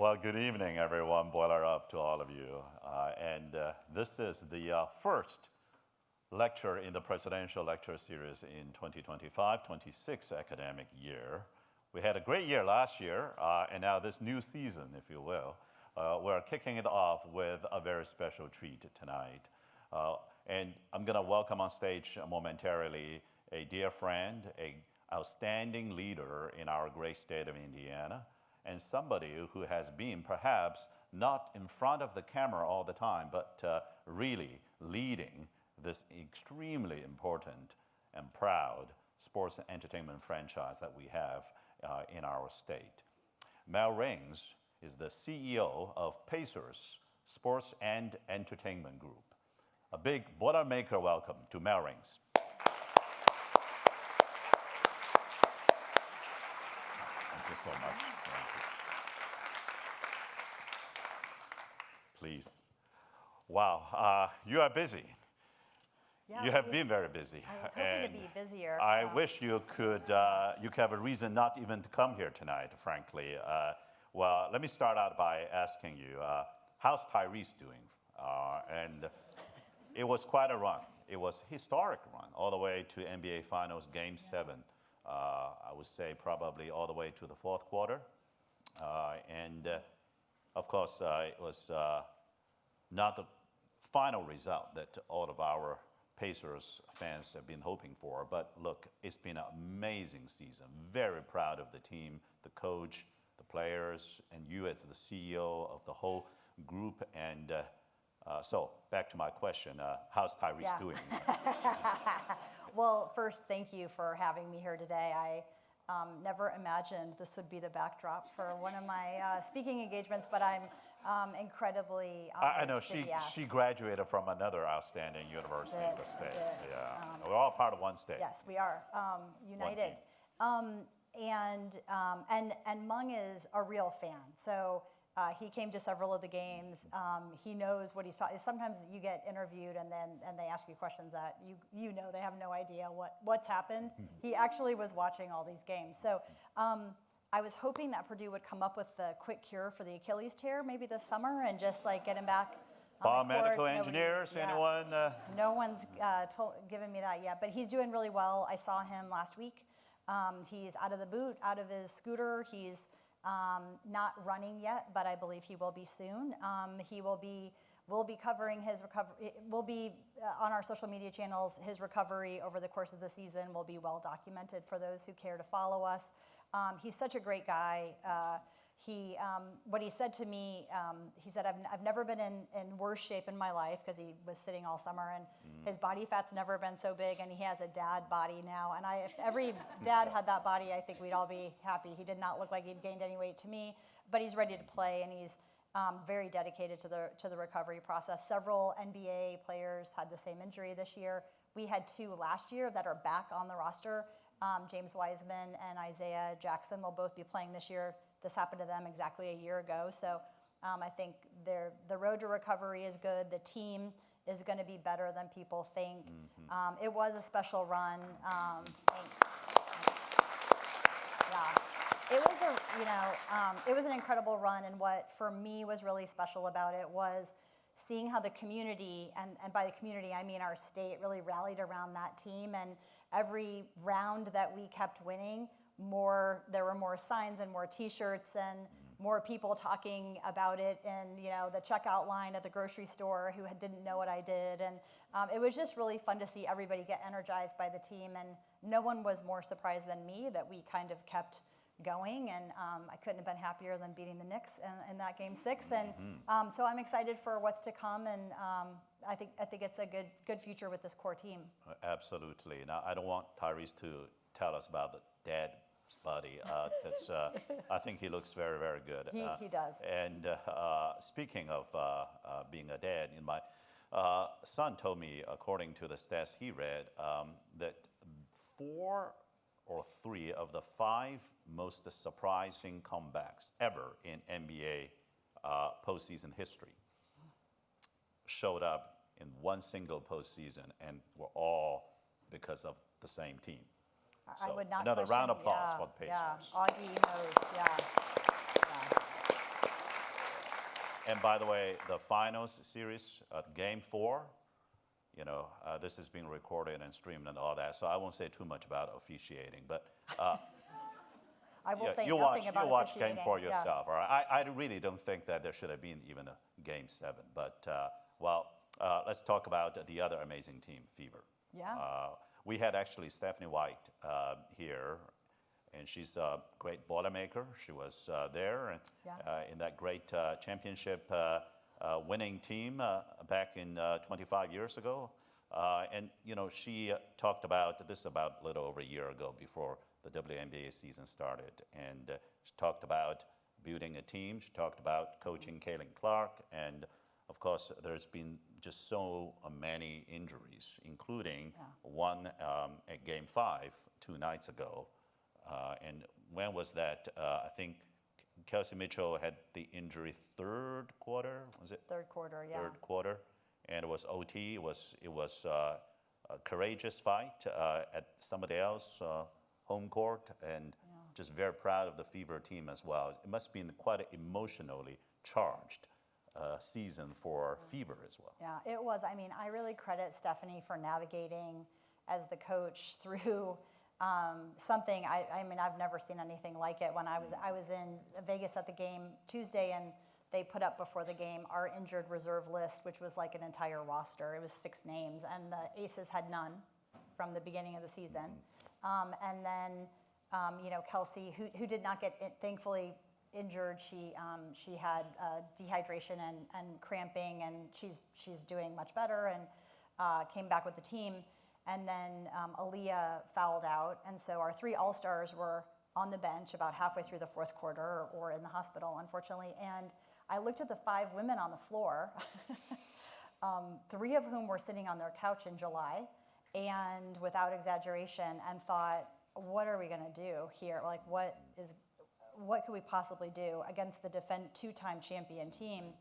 Well, good evening, everyone. Boiler up to all of you. This is the first lecture in the Presidential Lecture Series in 2025-26 academic year. We had a great year last year, and now this new season, if you will, we're kicking it off with a very special treat tonight. And I'm going to welcome on stage momentarily a dear friend, an outstanding leader in our great state of Indiana, and somebody who has been perhaps not in front of the camera all the time, but really leading this extremely important and proud sports and entertainment franchise that we have in our state. Mel Raines is the CEO of Pacers Sports and Entertainment Group. A big Boilermaker welcome to Mel Raines. Thank you so much. Thank you. Please. Wow, you are busy. Yeah, you have been very busy. I was hoping to be busier. I wish you could have a reason not even to come here tonight, frankly. Well, let me start out by asking you, how's Tyrese doing? And it was quite a run. It was a historic run, all the way to NBA Finals Game 7. I would say probably all the way to the fourth quarter. Of course, it was not the final result that all of our Pacers fans have been hoping for. But look, it's been an amazing season. Very proud of the team, the coach, the players, and you as the CEO of the whole group. And so back to my question, how's Tyrese doing? Well, first, thank you for having me here today. I never imagined this would be the backdrop for one of my speaking engagements, but I'm incredibly honored I know she graduated from another outstanding university in the state. Yeah, we're all part of one state. Yes, we are united. And Mung is a real fan. So he came to several of the games. He knows what he's talking. Sometimes you get interviewed and they ask you questions that you know they have no idea what's happened. He actually was watching all these games. So I was hoping that Purdue would come up with the quick cure for the Achilles tear maybe this summer and just like get him back on the court. Biomedical engineers, anyone? No one's given me that yet, but he's doing really well. I saw him last week. He's out of the boot, out of his scooter. He's not running yet, but I believe he will be soon. We'll be covering his recovery. We'll be on our social media channels. His recovery over the course of the season will be well documented for those who care to follow us. He's such a great guy. What he said to me, he said, I've never been in worse shape in my life, because he was sitting all summer, and his body fat's never been so big, and he has a dad body now. And if every dad had that body, I think we'd all be happy. He did not look like he'd gained any weight to me, but he's ready to play, and he's very dedicated to the recovery process. Several NBA players had the same injury this year. We had 2 last year that are back on the roster. James Wiseman and Isaiah Jackson will both be playing this year. This happened to them exactly a year ago. So I think the road to recovery is good. The team is going to be better than people think. It was a special run. Thanks. Yeah. It was an incredible run, and what for me was really special about it was seeing how the community, and by the community I mean our state, really rallied around that team. And every round that we kept winning, there were more signs and more T-shirts and more people talking about it in the checkout line at the grocery store who didn't know what I did. And it was just really fun to see everybody get energized by the team. And no one was more surprised than me that we kind of kept going. And I couldn't have been happier than beating the Knicks in that Game 6. And so I'm excited for what's to come. And I think it's a good future with this core team. Absolutely. Now, I don't want Tyrese to tell us about the dad's body, because I think he looks very, very good. He does. And speaking of being a dad, my son told me, according to the stats he read, that 4 or 3 of the 5 most surprising comebacks ever in NBA postseason history showed up in one single postseason, and were all because of the same team. I would not another question, round of applause for the Pacers. Yeah, Augie knows, yeah. And by the way, the finals series, Game 4, this is being recorded and streamed and all that, so I won't say too much about officiating, but I will say you nothing about you watch officiating. Game 4 Yeah. yourself. All right? I really don't think that there should have been even a Game 7, but let's talk about the other amazing team, Fever. Yeah. We had actually Stephanie White here, and she's a great Boilermaker. She was there and, in that great championship winning team back in 25 years ago. And she talked about this about a little over a year ago before the WNBA season started. And she talked about building a team. She talked about coaching Kaylin Clark. And of course, there's been just so many injuries, including one at Game 5 2 nights ago. And when was that? I think Kelsey Mitchell had the injury third quarter, was it? Third quarter, yeah. Third quarter. And it was OT. It was a courageous fight at somebody else's home court. And just very proud of the Fever team as well. It must have been quite an emotionally charged season for Fever as well. Yeah, it was. I mean, I really credit Stephanie for navigating as the coach through something. I mean, I've never seen anything like it. When I was in Vegas at the game Tuesday, and they put up before the game our injured reserve list, which was like an entire roster. It was 6 names, and the Aces had none from the beginning of the season. And then, Kelsey, who did not get, thankfully, injured. She had dehydration and cramping, and she's doing much better, and came back with the team. And then Aaliyah fouled out, and so our 3 All-Stars were on the bench about halfway through the fourth quarter, or in the hospital, unfortunately. And I looked at the 5 women on the floor, 3 of whom were sitting on their couch in July, and without exaggeration, and thought, what are we going to do here? Like, what could we possibly do against the 2-time champion team?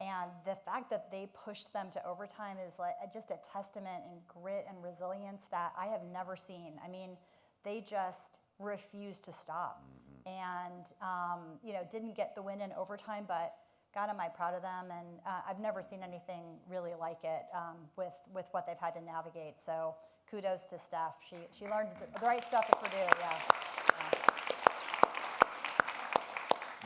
And the fact that they pushed them to overtime is like just a testament in grit and resilience that I have never seen. I mean, they just refused to stop, and didn't get the win in overtime, but God, am I proud of them. And I've never seen anything really like it with what they've had to navigate. So kudos to Steph. She learned the right stuff at Purdue.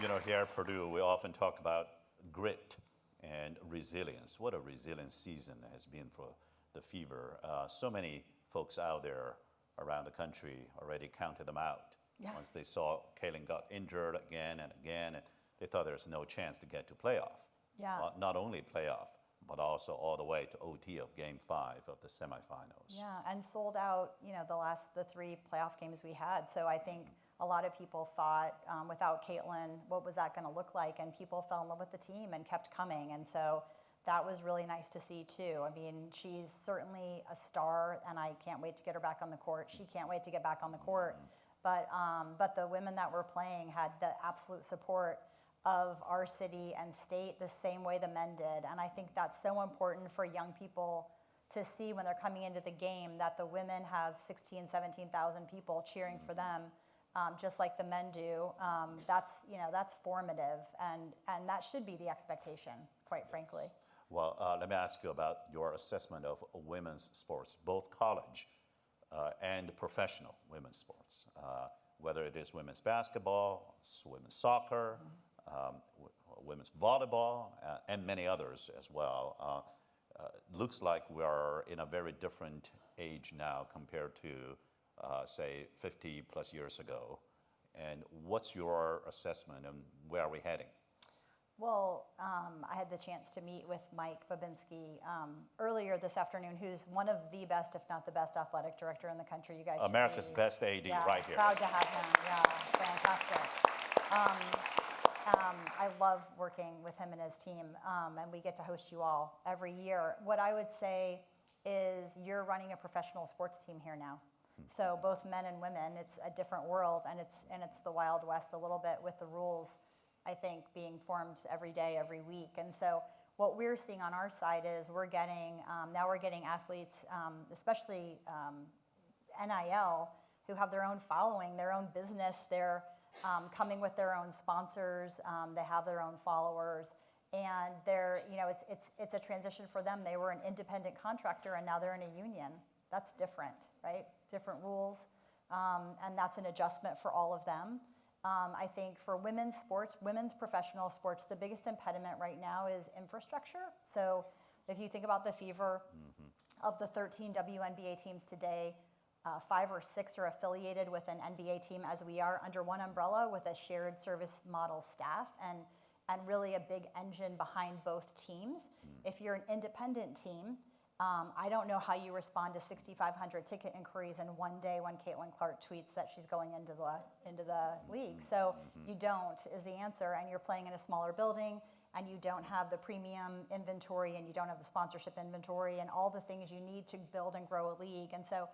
Yeah. Here at Purdue, we often talk about grit and resilience. What a resilient season has been for the Fever. So many folks out there around the country already counted them out. Yeah. Once they saw Kaylin got injured again and again, and they thought there was no chance to get to playoff. Yeah. Not only playoff, but also all the way to OT of Game 5 of the semifinals. Yeah, and sold out, the 3 playoff games we had. So I think a lot of people thought, without Caitlin, what was that going to look like? And people fell in love with the team and kept coming. And so that was really nice to see, too. I mean, she's certainly a star, and I can't wait to get her back on the court. She can't wait to get back on the court. But the women that were playing had the absolute support of our city and state the same way the men did. And I think that's so important for young people to see when they're coming into the game, that the women have 16,000, 17,000 people cheering for them, just like the men do. That's formative, and that should be the expectation, quite frankly. Well, let me ask you about your assessment of women's sports, both college and professional women's sports, whether it is women's basketball, women's soccer, women's volleyball, and many others as well. Looks like we are in a very different age now compared to, say, 50 plus years ago. And what's your assessment, and where are we heading? Well, I had the chance to meet with Mike Babinski earlier this afternoon, who's one of the best, if not the best, athletic director in the country. You guys should America's best AD right here. Proud to have him. Yeah, fantastic. I love working with him and his team, and we get to host you all every year. What I would say is you're running a professional sports team here now. So both men and women, it's a different world, and it's the Wild West a little bit, with the rules, I think, being formed every day, every week. And so what we're seeing on our side is we're getting athletes, especially NIL, who have their own following, their own business. They're coming with their own sponsors. They have their own followers. And they're, it's a transition for them. They were an independent contractor and now they're in a union. That's different, right? Different rules. And that's an adjustment for all of them. I think for women's sports, women's professional sports, the biggest impediment right now is infrastructure. So if you think about the fever of the 13 WNBA teams today, 5 or 6 are affiliated with an NBA team as we are under one umbrella with a shared service model staff and really a big engine behind both teams. If you're an independent team, I don't know how you respond to 6,500 ticket inquiries in one day when Caitlin Clark tweets that she's going into the league. So you don't is the answer, and you're playing in a smaller building, and you don't have the premium inventory, and you don't have the sponsorship inventory, and all the things you need to build and grow a league. And so,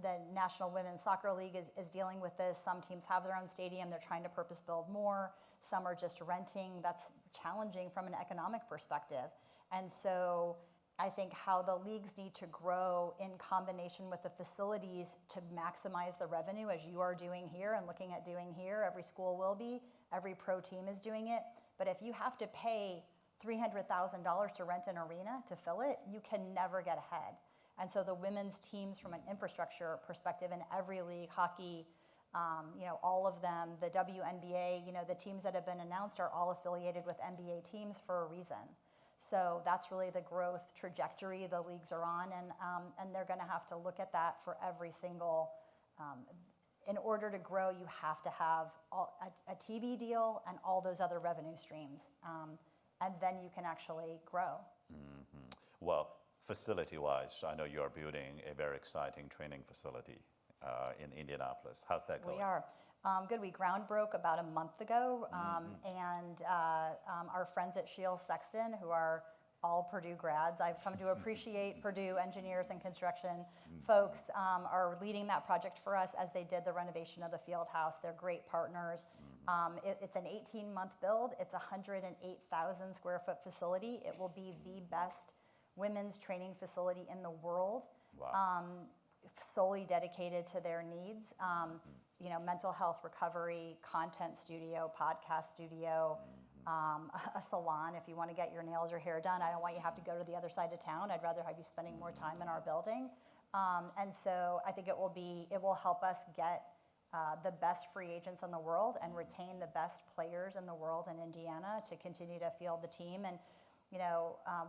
the National Women's Soccer League is dealing with this. Some teams have their own stadium. They're trying to purpose build more. Some are just renting. That's challenging from an economic perspective. And so I think how the leagues need to grow in combination with the facilities to maximize the revenue, as you are doing here and looking at doing here. Every school will be. Every pro team is doing it. But if you have to pay $300,000 to rent an arena to fill it, you can never get ahead. And so the women's teams from an infrastructure perspective in every league, hockey, all of them, the WNBA, the teams that have been announced are all affiliated with NBA teams for a reason. So that's really the growth trajectory the leagues are on, and they're going to have to look at that for every single. In order to grow, you have to have a TV deal and all those other revenue streams, and then you can actually grow. Well, facility-wise, I know you are building a very exciting training facility in Indianapolis. How's that going? We are. Good. We ground broke about a month ago, and our friends at Shields Sexton, who are all Purdue grads, I've come to appreciate Purdue engineers and construction folks, are leading that project for us as they did the renovation of the Fieldhouse. They're great partners. It's an 18-month build. It's a 108,000 square foot facility. It will be the best women's training facility in the world. Wow. Solely dedicated to their needs. Mental health recovery, content studio, podcast studio, a salon if you want to get your nails or hair done. I don't want you to have to go to the other side of town. I'd rather have you spending more time in our building. And so I think it will help us get the best free agents in the world and retain the best players in the world in Indiana to continue to field the team. And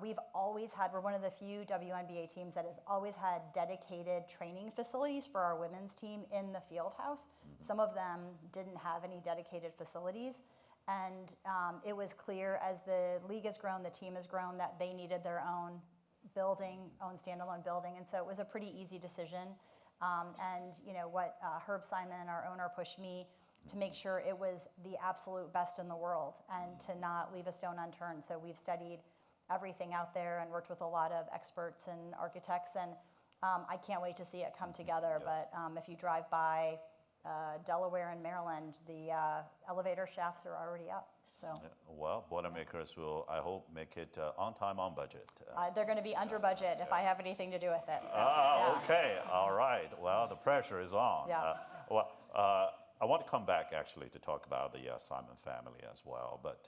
we're one of the few WNBA teams that has always had dedicated training facilities for our women's team in the Fieldhouse. Some of them didn't have any dedicated facilities. And it was clear as the league has grown, the team has grown, that they needed their own building, own standalone building. And so it was a pretty easy decision. What Herb Simon, our owner, pushed me to make sure it was the absolute best in the world and to not leave a stone unturned. So we've studied everything out there and worked with a lot of experts and architects, and I can't wait to see it come together. Yes. But if you drive by Delaware and Maryland, the elevator shafts are already up. So. Well, Boilermakers will, I hope, make it on time, on budget. They're going to be under budget if I have anything to do with it. So, Okay, all right. Well, the pressure is on. Yeah. I want to come back actually to talk about the Simon family as well, but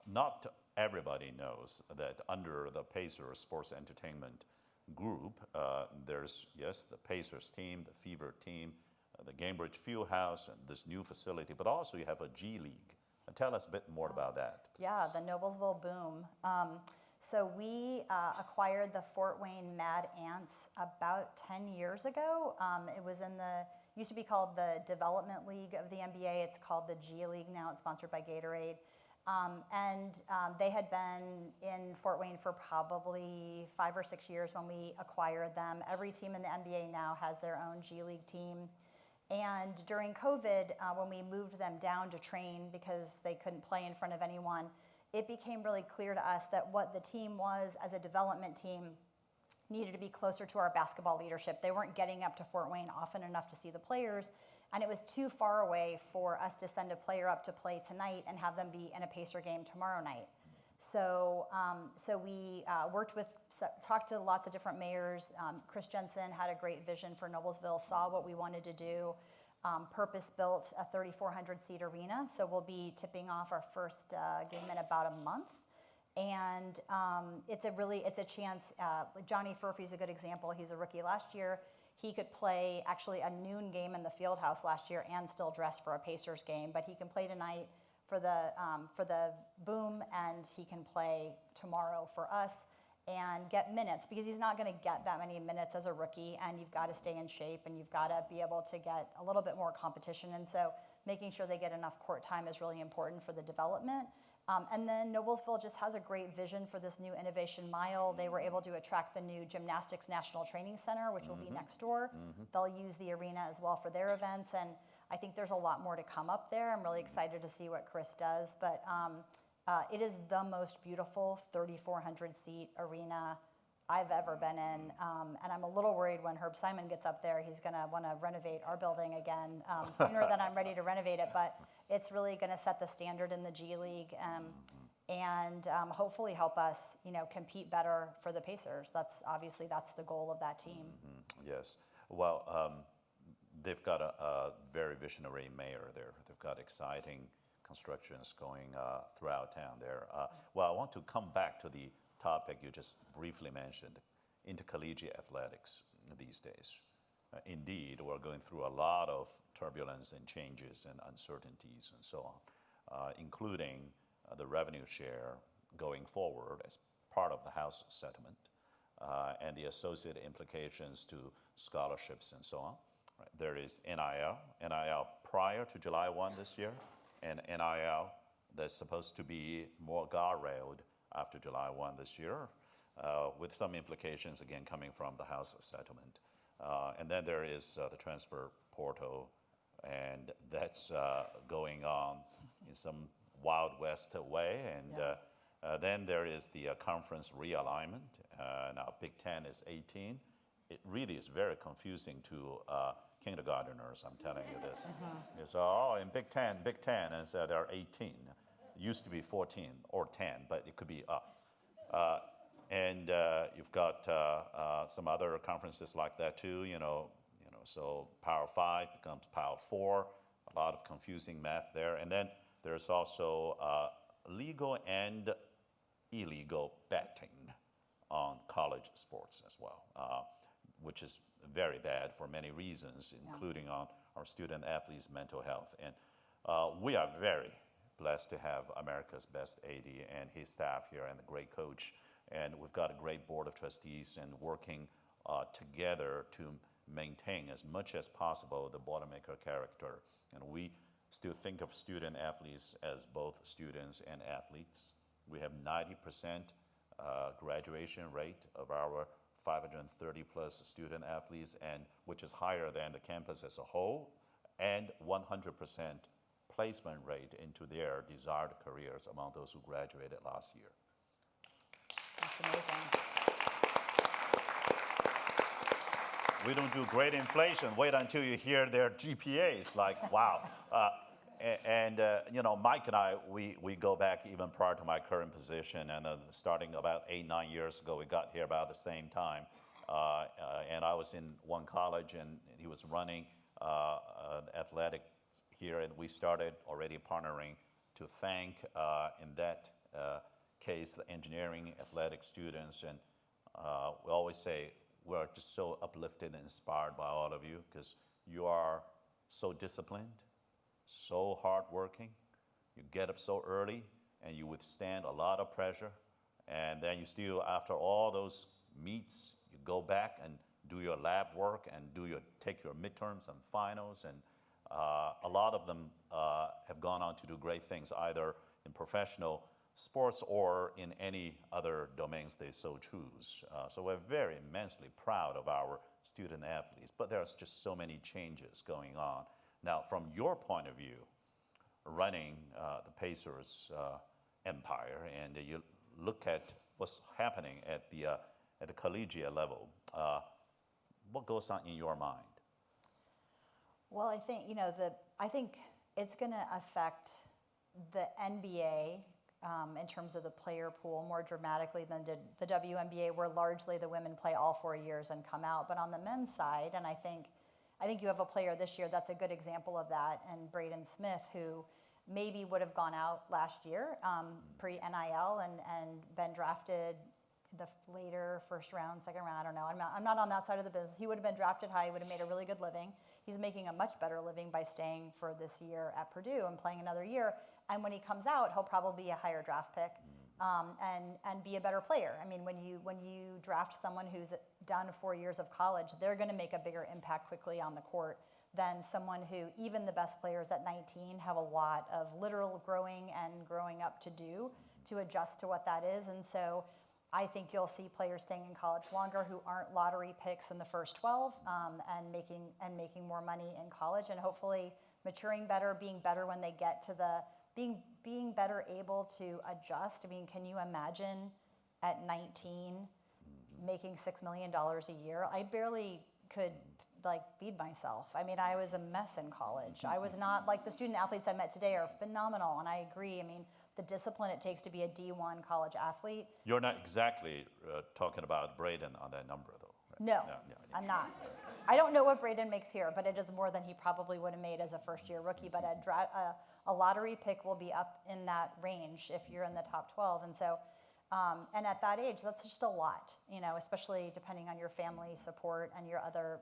not everybody knows that under the Pacers Sports Entertainment Group, there's, the Pacers team, the Fever team, the Gainbridge Fieldhouse, and this new facility, but also you have a G League. Tell us a bit more about that, please. Yeah, the Noblesville Boom. So we acquired the Fort Wayne Mad Ants about 10 years ago. It was used to be called the Development League of the NBA. It's called the G League now. It's sponsored by Gatorade. They had been in Fort Wayne for probably 5 or 6 years when we acquired them. Every team in the NBA now has their own G League team. And during COVID, when we moved them down to train because they couldn't play in front of anyone, it became really clear to us that what the team was as a development team needed to be closer to our basketball leadership. They weren't getting up to Fort Wayne often enough to see the players, and it was too far away for us to send a player up to play tonight and have them be in a Pacer game tomorrow night. So we talked to lots of different mayors. Chris Jensen had a great vision for Noblesville, saw what we wanted to do, purpose-built a 3,400-seat arena. So we'll be tipping off our first game in about a month. And it's a chance. Johnny Furphy's a good example. He's a rookie last year. He could play actually a noon game in the Fieldhouse last year and still dress for a Pacers game, but he can play tonight for the Boom, and he can play tomorrow for us and get minutes, because he's not going to get that many minutes as a rookie, and you've got to stay in shape, and you've got to be able to get a little bit more competition. And so making sure they get enough court time is really important for the development. And then Noblesville just has a great vision for this new Innovation Mile. They were able to attract the new Gymnastics National Training Center, which will be next door. They'll use the arena as well for their events, and I think there's a lot more to come up there. I'm really excited to see what Chris does, but it is the most beautiful 3,400-seat arena I've ever been in, and I'm a little worried when Herb Simon gets up there, he's gonna wanna renovate our building again sooner than I'm ready to renovate it, but it's really gonna set the standard in the G League and hopefully help us, compete better for the Pacers. That's the goal of that team. Yes, well, they've got a very visionary mayor there. They've got exciting constructions going throughout town there. Well, I want to come back to the topic you just briefly mentioned, intercollegiate athletics these days. Indeed, we're going through a lot of turbulence and changes and uncertainties and so on, including the revenue share going forward as part of the House settlement and the associated implications to scholarships and so on. Right. There is NIL prior to July 1 this year, and NIL that's supposed to be more guardrailed after July 1 this year, with some implications again coming from the House settlement. And then there is the transfer portal, and that's going on in some Wild West way. And then there is the conference realignment. Now Big Ten is 18. It really is very confusing to kindergarteners, I'm telling you this. It's, in Big Ten, and so there are 18. It used to be 14 or 10, but it could be up. And you've got some other conferences like that too, so Power 5 becomes Power 4, a lot of confusing math there. And then there's also legal and illegal betting on college sports as well, which is very bad for many reasons, including on our student athletes' mental health. And we are very blessed to have America's best AD and his staff here and a great coach. And we've got a great board of trustees and working together to maintain as much as possible the Boilermaker character. And we still think of student athletes as both students and athletes. We have 90% graduation rate of our 530 plus student athletes, and which is higher than the campus as a whole, and 100% placement rate into their desired careers among those who graduated last year. That's amazing. We don't do grade inflation. Wait until you hear their GPAs. Like, wow. Mike and I, we go back even prior to my current position, and starting about 8-9 years ago, we got here about the same time. And I was in one college, and he was running athletics here, and we started already partnering to thank, in that case, the engineering athletic students. And we always say we're just so uplifted and inspired by all of you, because you are so disciplined, so hardworking. You get up so early, and you withstand a lot of pressure. And then you still, after all those meets, you go back and do your lab work and take your midterms and finals. And a lot of them have gone on to do great things, either in professional sports or in any other domains they so choose. So we're very immensely proud of our student athletes, but there's just so many changes going on. Now, from your point of view, running the Pacers empire, and you look at what's happening at the collegiate level, what goes on in your mind? Well, I think it's going to affect the NBA in terms of the player pool more dramatically than did the WNBA, where largely the women play all 4 years and come out. But on the men's side, and I think you have a player this year that's a good example of that, and Braden Smith, who maybe would have gone out last year pre-NIL and been drafted the later first round, second round, I don't know. I'm not on that side of the business. He would have been drafted high. He would have made a really good living. He's making a much better living by staying for this year at Purdue and playing another year. And when he comes out, he'll probably be a higher draft pick and be a better player. I mean, when you draft someone who's done 4 years of college, they're going to make a bigger impact quickly on the court than someone who, even the best players at 19, have a lot of literal growing up to do to adjust to what that is. And so I think you'll see players staying in college longer who aren't lottery picks in the first 12 and making more money in college, and hopefully maturing better, being better when they get to the being better able to adjust. I mean, can you imagine at 19 making $6 million a year? I barely could feed myself. I mean, I was a mess in college. I was not like the student athletes I met today are phenomenal, and I agree. I mean, the discipline it takes to be a D1 college athlete. You're not exactly talking about Braden on that number, though. Right? No, I'm not. I don't know what Braden makes here, but it is more than he probably would have made as a first-year rookie. But a lottery pick will be up in that range if you're in the top 12. And so, and at that age, that's just a lot, especially depending on your family support and your other,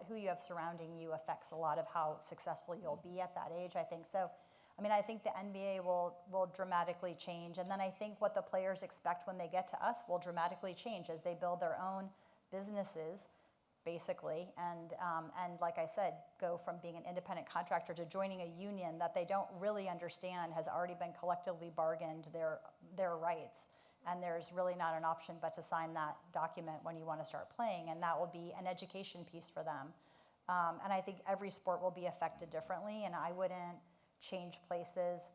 who you have surrounding you affects a lot of how successful you'll be at that age, I think. So, I mean, I think the NBA will dramatically change. And then I think what the players expect when they get to us will dramatically change as they build their own businesses, basically. And like I said, go from being an independent contractor to joining a union that they don't really understand has already been collectively bargained their rights. And there's really not an option but to sign that document when you want to start playing. And that will be an education piece for them. And I think every sport will be affected differently. And I wouldn't change places.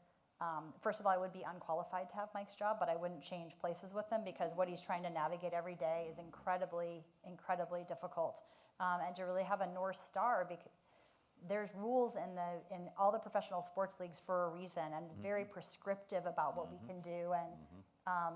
First of all, I would be unqualified to have Mike's job, but I wouldn't change places with him because what he's trying to navigate every day is incredibly, incredibly difficult. And to really have a North Star, because there's rules in all the professional sports leagues for a reason, and very prescriptive about what we can do. And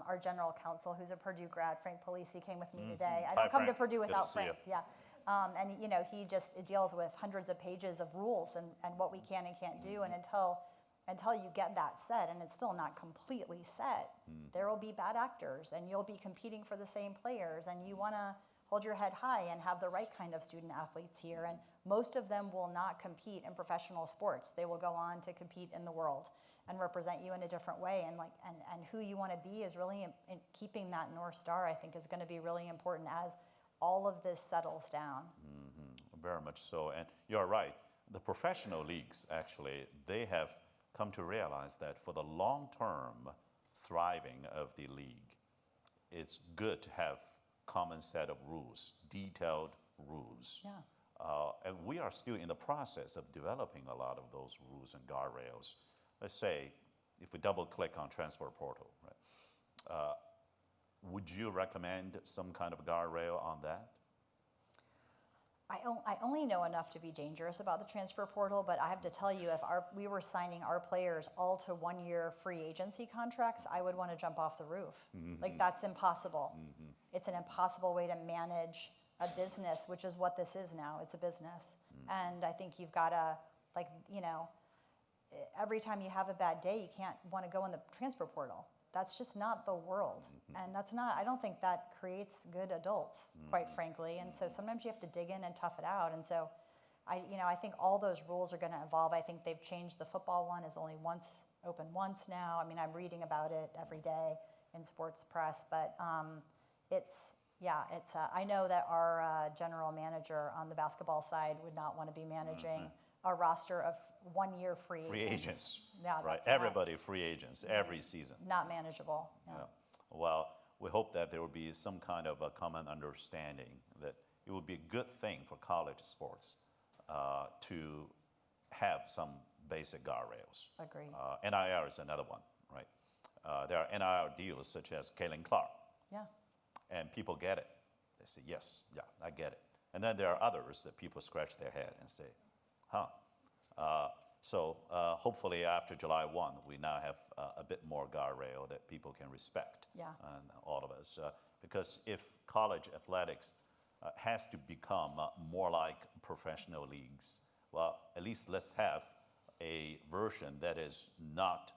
our general counsel, who's a Purdue grad, Frank Polisi, came with me today. I don't come to Purdue without Frank. Yeah. And he just deals with hundreds of pages of rules and what we can and can't do. And until you get that set, and it's still not completely set, there will be bad actors, and you'll be competing for the same players, and you want to hold your head high and have the right kind of student athletes here. And most of them will not compete in professional sports. They will go on to compete in the world and represent you in a different way. And who you want to be is really in keeping that North Star, I think, is going to be really important as all of this settles down. Very much so. And you're right. The professional leagues, actually, they have come to realize that for the long-term thriving of the league, it's good to have common set of rules, detailed rules. Yeah. And we are still in the process of developing a lot of those rules and guardrails. Let's say, if we double-click on transfer portal, right? Would you recommend some kind of guardrail on that? I only know enough to be dangerous about the transfer portal, but I have to tell you, if we were signing our players all to 1-year free agency contracts, I would want to jump off the roof. Like, that's impossible. It's an impossible way to manage a business, which is what this is now. It's a business. And I think you've got to, every time you have a bad day, you can't want to go in the transfer portal. That's just not the world. And I don't think that creates good adults, quite frankly. And so sometimes you have to dig in and tough it out. And so I think all those rules are going to evolve. I think they've changed. The football one is only open once now. I mean, I'm reading about it every day in sports press, but I know that our general manager on the basketball side would not want to be managing a roster of 1-year free agents. Yeah, right. Everybody free agents every season. Not manageable. Yeah. Well, we hope that there will be some kind of a common understanding that it would be a good thing for college sports to have some basic guardrails. Agree. NIL is another one, right? There are NIL deals such as Caitlin Clark. Yeah. And people get it. They say, yes, yeah, I get it. And then there are others that people scratch their head and say, So hopefully after July 1, we now have a bit more guardrail that people can respect, Yeah. all of us. Because if college athletics has to become more like professional leagues, well, at least let's have a version that is not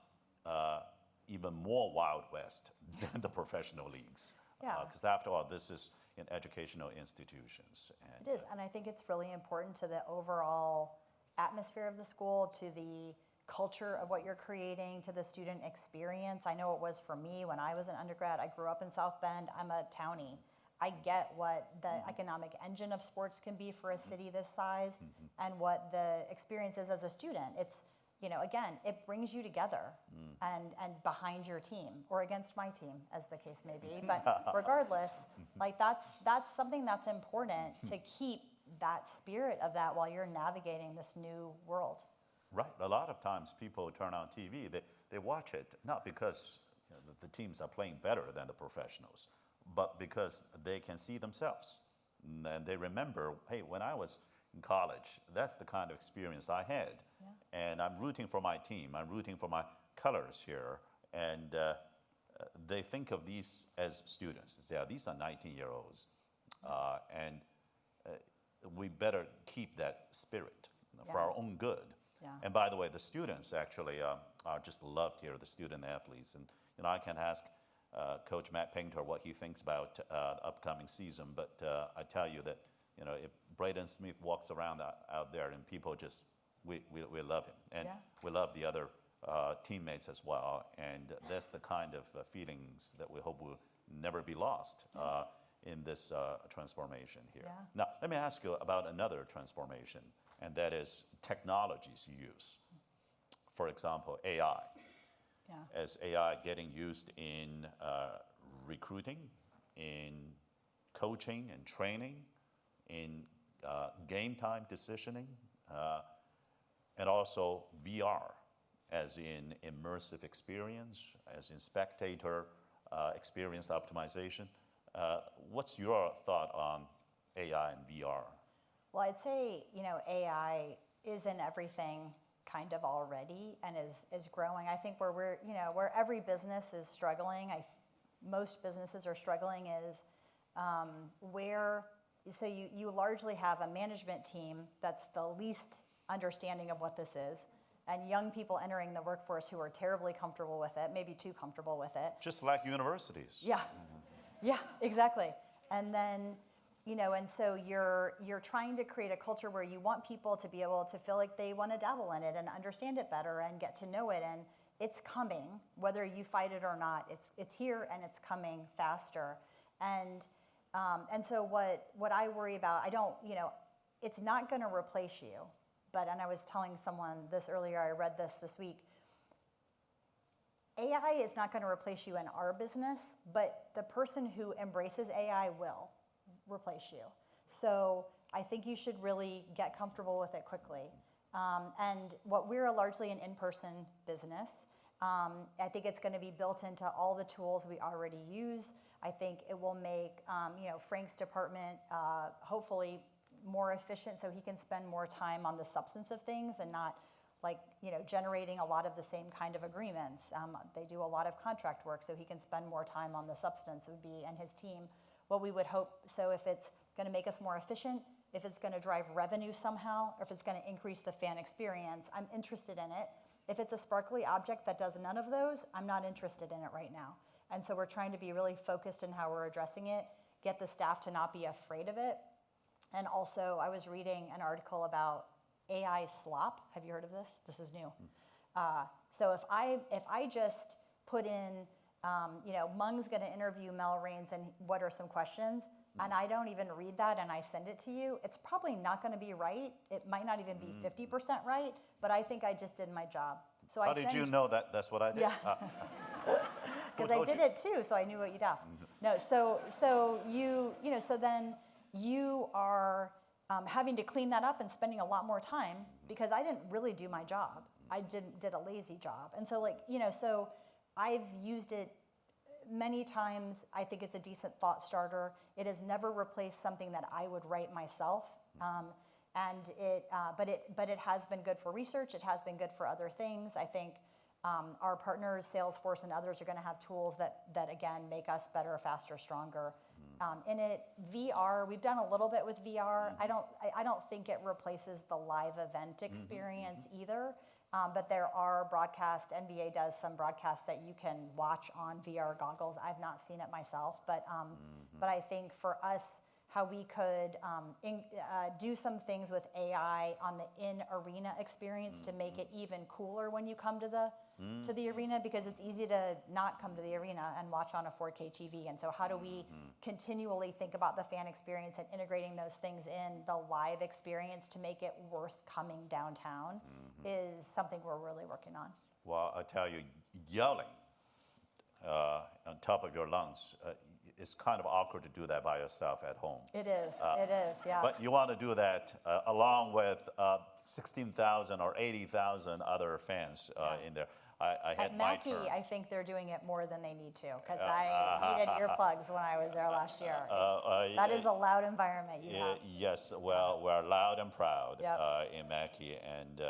even more Wild West than the professional leagues. Yeah. Because after all, this is in educational institutions. And, It is, and I think it's really important to the overall atmosphere of the school, to the culture of what you're creating, to the student experience. I know it was for me when I was an undergrad. I grew up in South Bend. I'm a townie. I get what the economic engine of sports can be for a city this size and what the experience is as a student. It's, again, it brings you together and behind your team or against my team, as the case may be. But regardless, like that's something that's important to keep that spirit of that while you're navigating this new world. Right. A lot of times people turn on TV, they watch it not because the teams are playing better than the professionals, but because they can see themselves. And they remember, hey, when I was in college, that's the kind of experience I had. Yeah. And I'm rooting for my team. I'm rooting for my colors here. And they think of these as students. They say, "Yeah, these are 19-year-olds. And we better keep that spirit for our own good." Yeah. And by the way, the students actually are just loved here, the student athletes. And I can ask Coach Matt Painter what he thinks about the upcoming season, but I tell you that if Braden Smith walks around out there, and people just we love him, and we love the other teammates as well. And that's the kind of feelings that we hope will never be lost in this transformation here. Yeah. Now, let me ask you about another transformation, and that is technologies you use. For example, AI. Yeah. As AI getting used in recruiting, in coaching and training, in game time decisioning, and also VR, as in immersive experience, as in spectator experience optimization. What's your thought on AI and VR? Well, I'd say, AI is in everything kind of already and is growing. I think where every business is struggling, most businesses are struggling is so you largely have a management team that's the least understanding of what this is, and young people entering the workforce who are terribly comfortable with it, maybe too comfortable with it. Just like universities. Yeah, yeah, exactly. And then, and so you're trying to create a culture where you want people to be able to feel like they want to dabble in it and understand it better and get to know it. And it's coming, whether you fight it or not. It's here and it's coming faster. And so what I worry about, it's not going to replace you. And I was telling someone this earlier, I read this week. AI is not going to replace you in our business, but the person who embraces AI will replace you. So I think you should really get comfortable with it quickly. And we're largely an in-person business. I think it's going to be built into all the tools we already use. I think it will make Frank's department hopefully more efficient, so he can spend more time on the substance of things and not generating a lot of the same kind of agreements. They do a lot of contract work, so he can spend more time on the substance. It would be, and his team, what we would hope. So if it's going to make us more efficient, if it's going to drive revenue somehow, or if it's going to increase the fan experience, I'm interested in it. If it's a sparkly object that does none of those, I'm not interested in it right now. And so we're trying to be really focused in how we're addressing it, get the staff to not be afraid of it. And also, I was reading an article about AI slop. Have you heard of this? This is new. So if I just put in, Mung's going to interview Mel Raines and what are some questions, and I don't even read that and I send it to you, it's probably not going to be right. It might not even be 50% right, but I think I just did my job. So How did you know that that's what I did? Yeah. Because I did it too, so I knew what you'd ask. No, so then you are having to clean that up and spending a lot more time because I didn't really do my job. I did a lazy job. And so so I've used it many times. I think it's a decent thought starter. It has never replaced something that I would write myself. and but it has been good for research. It has been good for other things. I think our partners, Salesforce and others, are going to have tools that again make us better, faster, stronger. In it, VR, we've done a little bit with VR. I don't think it replaces the live event experience either. But there are broadcasts. NBA does some broadcasts that you can watch on VR goggles. I've not seen it myself, but I think for us, how we could do some things with AI on the in-arena experience to make it even cooler when you come to the arena, because it's easy to not come to the arena and watch on a 4K TV. And so how do we continually think about the fan experience and integrating those things in the live experience to make it worth coming downtown is something we're really working on. Well, I tell you, yelling on top of your lungs, it's kind of awkward to do that by yourself at home. It is, yeah. But you want to do that along with 16,000 or 80,000 other fans in there. I had At my Mackey, turn. I think they're doing it more than they need to, because I needed earplugs when I was there last year. That is a loud environment you have. Yes, well, we're loud and proud Yep. in Mackey, and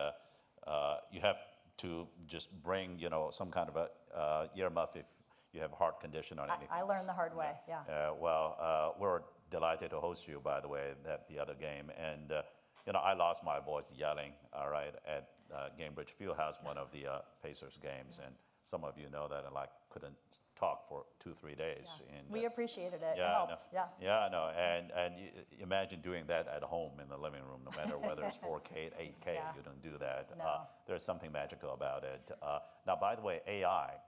you have to just bring, some kind of a earmuff if you have a heart condition or anything. I learned the hard way, yeah. We're delighted to host you, by the way, at the other game. And, I lost my voice yelling, all right, at Gainbridge Fieldhouse, one of the Pacers games. And some of you know that I couldn't talk for 2-3 days. Yeah. And, We appreciated it. It yeah, helped, no. yeah. Yeah, no, and imagine doing that at home in the living room, no matter whether it's 4K, 8K, Yeah. you don't do that. No. There's something magical about it. Now, by the way, AI.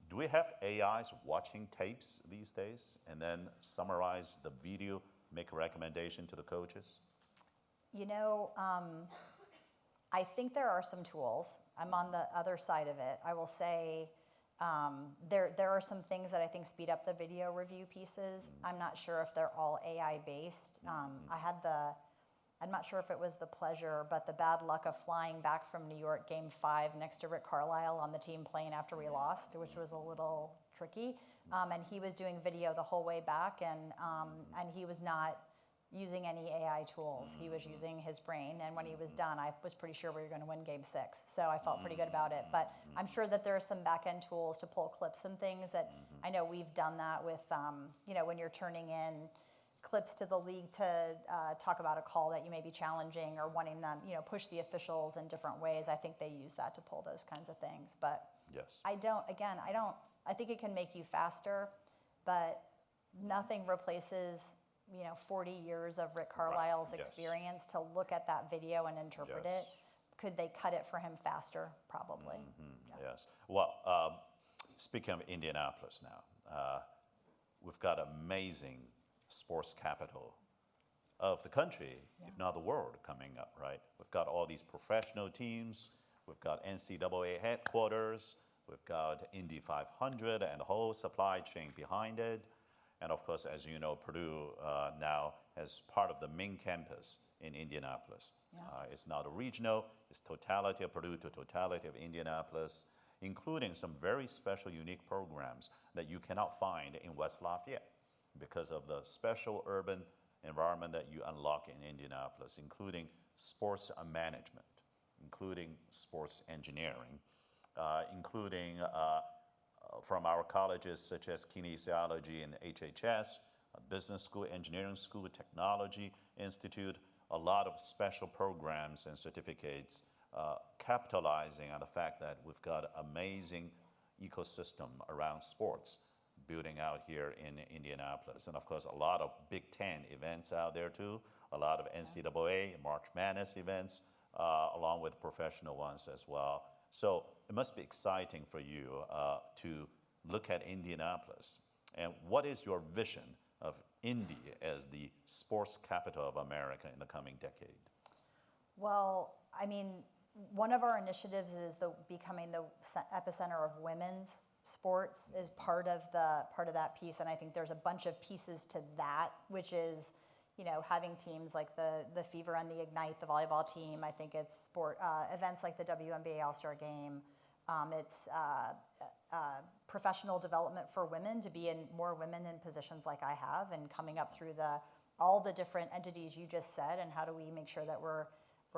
Do we have AIs watching tapes these days and then summarize the video, make a recommendation to the coaches? I think there are some tools. I'm on the other side of it. I will say there are some things that I think speed up the video review pieces. I'm not sure if they're all AI based. I'm not sure if it was the pleasure, but the bad luck of flying back from New York Game 5 next to Rick Carlisle on the team plane after we lost, which was a little tricky. And he was doing video the whole way back, and he was not using any AI tools. He was using his brain, and when he was done, I was pretty sure we were going to win Game 6, so I felt pretty good about it. But I'm sure that there are some back-end tools to pull clips and things that I know we've done that with, when you're turning in clips to the league to talk about a call that you may be challenging or wanting them, push the officials in different ways. I think they use that to pull those kinds of things. But yes. I think it can make you faster, but nothing replaces 40 years of Rick Carlisle's Yes. experience to look at that video and interpret Yes. it. Could they cut it for him faster? Probably. Yes. Well, speaking of Indianapolis now, we've got amazing sports capital of the country, if not the world, coming up, right? We've got all these professional teams. We've got NCAA headquarters. We've got Indy 500 and the whole supply chain behind it. And of course, as you know, Purdue now has part of the main campus in Indianapolis. Yeah. It's not a regional, it's totality of Purdue to totality of Indianapolis, including some very special, unique programs that you cannot find in West Lafayette because of the special urban environment that you unlock in Indianapolis, including sports management, including sports engineering, including from our colleges such as kinesiology and HHS, business school, engineering school, technology institute, a lot of special programs and certificates capitalizing on the fact that we've got amazing ecosystem around sports building out here in Indianapolis. And of course, a lot of Big Ten events out there too, a lot of NCAA, March Madness events, along with professional ones as well. So it must be exciting for you to look at Indianapolis. And what is your vision of Indy as the sports capital of America in the coming decade? Well, I mean, one of our initiatives is becoming the epicenter of women's sports is part of that piece, and I think there's a bunch of pieces to that, which is, having teams like the Fever and the Ignite, the volleyball team. I think it's events like the WNBA All-Star Game. It's professional development for women to be more women in positions like I have, and coming up through the all the different entities you just said, and how do we make sure that we're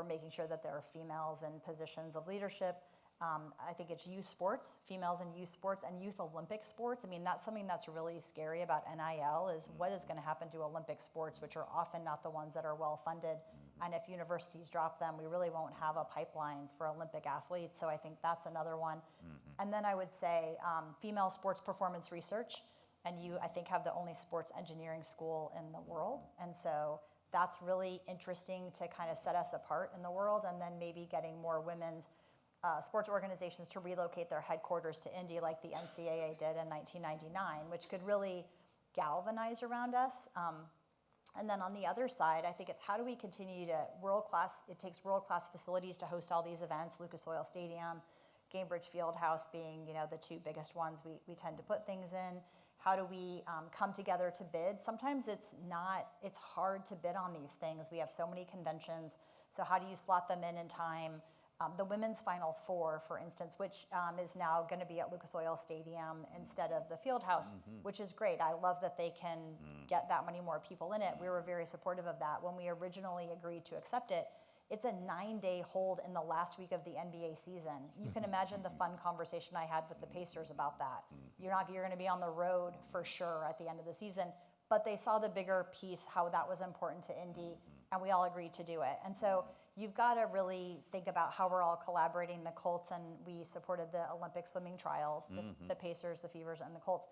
making sure that there are females in positions of leadership. I think it's youth sports, females in youth sports, and youth Olympic sports. I mean, that's something that's really scary about NIL is what is going to happen to Olympic sports, which are often not the ones that are well funded. And if universities drop them, we really won't have a pipeline for Olympic athletes. So I think that's another one. And then I would say female sports performance research. And you, I think, have the only sports engineering school in the world. And so that's really interesting to kind of set us apart in the world. And then maybe getting more women's sports organizations to relocate their headquarters to Indy like the NCAA did in 1999, which could really galvanize around us. And then on the other side, I think it's how do we continue to it takes world-class facilities to host all these events, Lucas Oil Stadium, Gainbridge Fieldhouse being, the two biggest ones we tend to put things in. How do we come together to bid? Sometimes it's hard to bid on these things. We have so many conventions. So how do you slot them in time? The women's Final Four, for instance, which is now going to be at Lucas Oil Stadium instead of the Fieldhouse, which is great. I love that they can get that many more people in it. We were very supportive of that. When we originally agreed to accept it, it's a 9-day hold in the last week of the NBA season. You can imagine the fun conversation I had with the Pacers about that. You're going to be on the road for sure at the end of the season, but they saw the bigger piece, how that was important to Indy, and we all agreed to do it. And so you've got to really think about how we're all collaborating. The Colts, and we supported the Olympic swimming trials, the Pacers, the Fevers, and the Colts.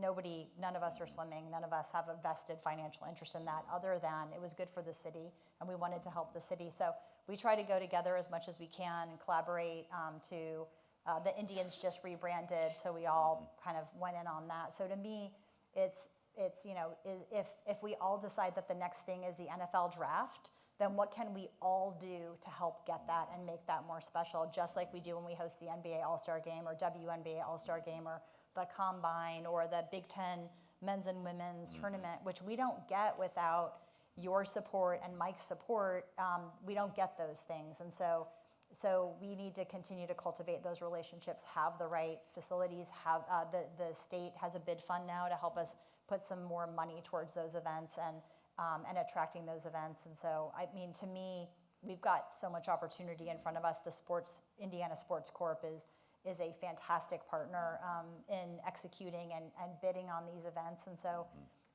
None of us are swimming. None of us have a vested financial interest in that other than it was good for the city, and we wanted to help the city. So we try to go together as much as we can and collaborate the Indians just rebranded, so we all kind of went in on that. So to me, it's if we all decide that the next thing is the NFL draft, then what can we all do to help get that and make that more special, just like we do when we host the NBA All-Star Game or WNBA All-Star Game or the Combine or the Big Ten men's and women's tournament, which we don't get without your support and Mike's support. We don't get those things. And so we need to continue to cultivate those relationships, have the right facilities, have the state has a bid fund now to help us put some more money towards those events and attracting those events. And so, I mean, to me, we've got so much opportunity in front of us. The Indiana Sports Corp is a fantastic partner in executing and bidding on these events. And so,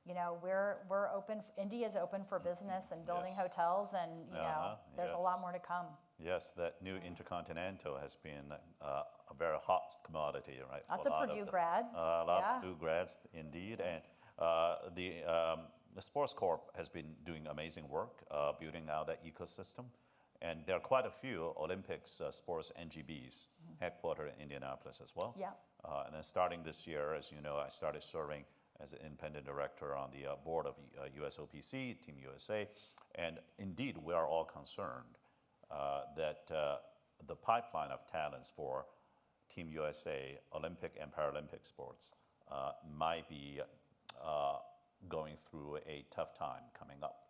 we're open. Indy is open for business and building hotels, and there's a lot more to come. Yes, that new Intercontinental has been a very hot commodity, right? Lots of Purdue grad. A lot of Purdue grads, indeed. And the Sports Corp has been doing amazing work building out that ecosystem. And there are quite a few Olympics sports NGBs headquartered in Indianapolis as well. Yeah. And then starting this year, as you know, I started serving as an independent director on the board of USOPC, Team USA. And indeed, we are all concerned that the pipeline of talents for Team USA Olympic and Paralympic sports might be going through a tough time coming up